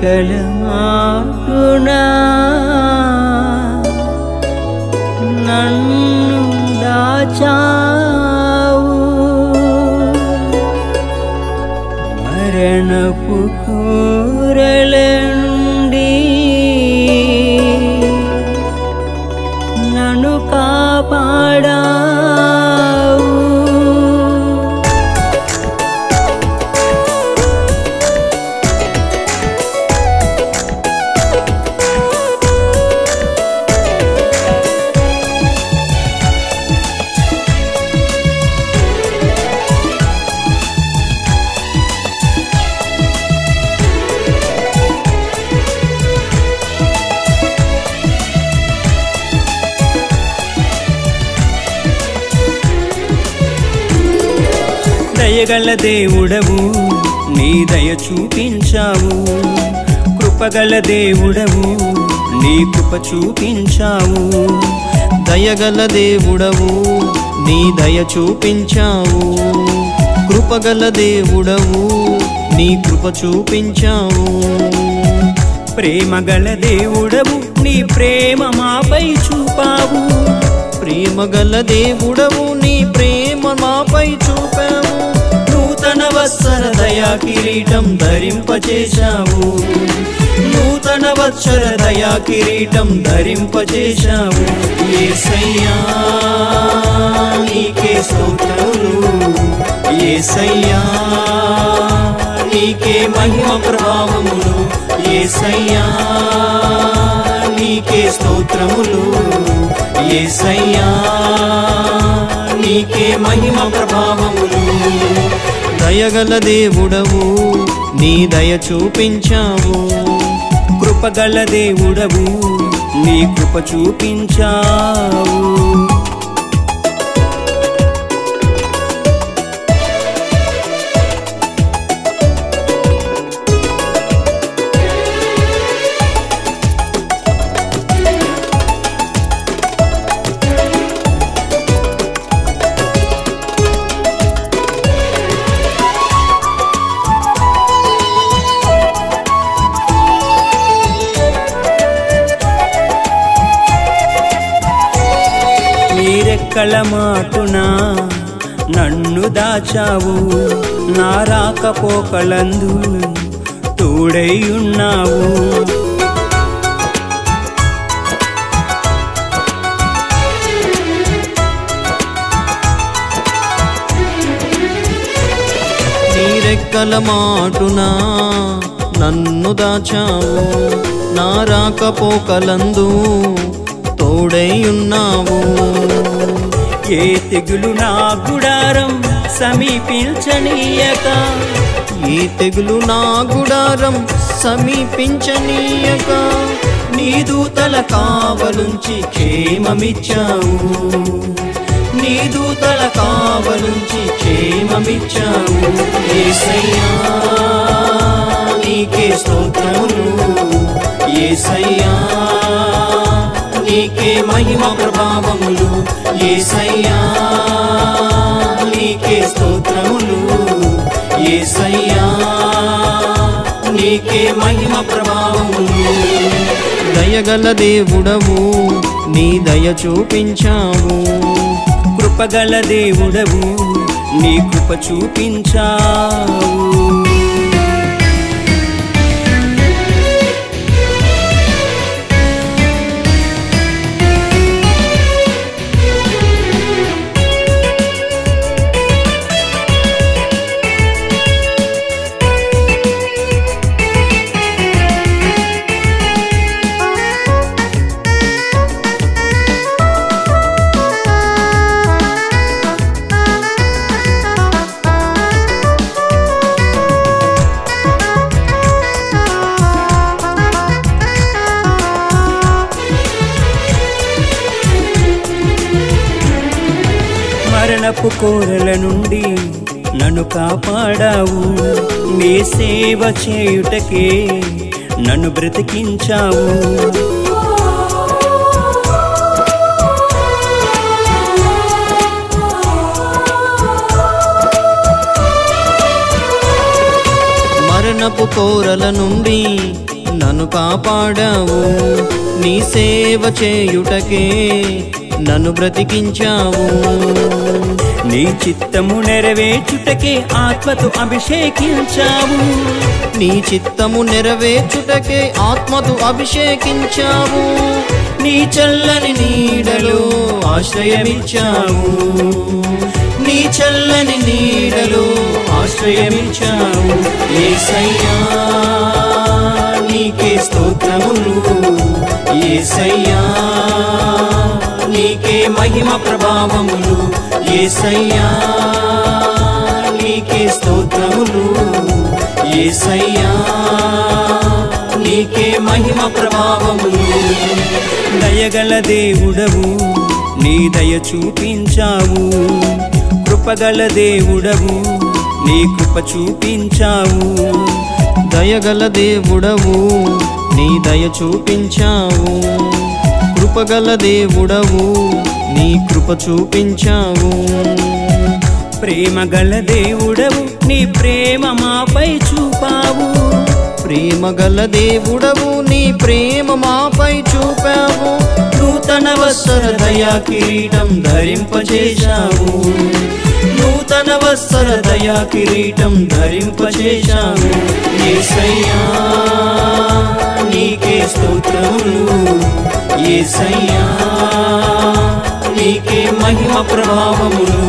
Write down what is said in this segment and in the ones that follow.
రేఖల మాటునా నన్ను దాచావు మరణపు కూరల నుండి నన్ను కాపాడావు దయగల దేవుడవు నీ దయ చూపించావు కృపగల దేవుడవు నీ కృప చూపించావు దయగల దేవుడవు నీ దయ చూపించావు కృపగల దేవుడవు నీ కృప చూపించావు ప్రేమగల దేవుడవు నీ ప్రేమ మాపై చూపావు ప్రేమగల దేవుడవు నీ ప్రేమ మాపై చూపావు నూతన వత్సర దయా కిరీటం ధరింపచేశావు నూతన వత్సర దయా కిరీటం ధరింపచేశావు యేసయ్యా నీకే స్తోత్రములు యేసయ్యా నీకే మహిమ ప్రభావములు యేసయ్యా నీకే స్తోత్రములు యేసయ్యా నీకే మహిమ ప్రభావములు దయగల దేవుడవు నీ దయ చూపించావు కృపగల దేవుడవు నీ కృప చూపించావు రెక్కల మాటునా నన్ను దాచావు నా రాకపోకలందు తోడై ఉన్నావు నీ రెక్కల మాటునా నన్ను దాచావు నా రాకపోకలందు తోడై ఉన్నావు ఏ తెగులు నా గుడారం సమీపించనీయక ఏ తెగులు నా గుడారం సమీపించనీయక నీ దూతల కావలుంచి క్షేమమిచ్చావు నీ దూతల కావలుంచి క్షేమమిచ్చావు యేసయ్యా నీకే స్తోత్రములు యేసయ్యా నీకే మహిమ ప్రభావములు యేసయ్యా నీకే స్తోత్రములు యేసయ్యా నీకే మహిమ ప్రభావములు దయగల దేవుడవు నీ దయ చూపించావు కృపగల దేవుడవు నీ కృప చూపించావు మరణపు కోరల నుండి నన్ను కాపాడావు నీ సేవ చేయుటకే నన్ను బ్రతికించావు మరణపు కోరల నుండి నన్ను కాపాడావు నీ సేవ చేయుటకే నన్ను బ్రతికించావు నీ చిత్తము నెరవేర్చుటకే ఆత్మతో అభిషేకించావు నీ చిత్తము నెరవేర్చుటకే ఆత్మతో అభిషేకించావు నీ చల్లని నీడలో ఆశ్రయమిచ్చావు నీ చల్లని నీడలో ఆశ్రయమిచ్చావు యేసయ్యా నీకే స్తోత్రములు యేసయ్యా నీకే మహిమ ప్రభావములు యేసయ్యా నీకే స్తోత్రములు యేసయ్యా నీకే మహిమ ప్రభావములు దయగల దేవుడవు నీ దయ చూపించావు కృపగల దేవుడవు నీ కృప చూపించావు దయగల దేవుడవు నీ దయ చూపించావు కృపగల దేవుడవు నీ కృప చూపించావు ప్రేమగల దేవుడవు నీ ప్రేమ మాపై చూపావు ప్రేమగల దేవుడవు నీ ప్రేమ మాపై చూపావు నూతన వత్సర దయా కిరీటం ధరింపజేశావు నూతన వత్సర దయా కిరీటం ధరింపజేశావు యేసయ్యా నీకే స్తోత్రములు యేసయ్యా నీకే మహిమ ప్రభావములు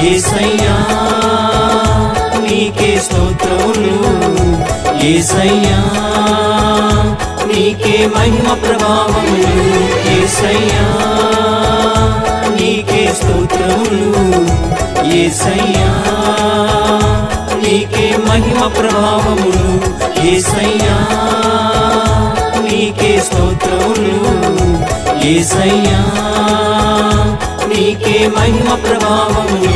యేసయ్యా నీకే స్తోత్రములు యేసయ్యా నీకే మహిమ ప్రభావములు యేసయ్యా నీకే స్తోత్రములు యేసయ్యా నీకే మహిమ ప్రభావములు యేసయ్యా నీకే స్తోత్రములు యేసయ్యా నీకే మహిమ ప్రభావములు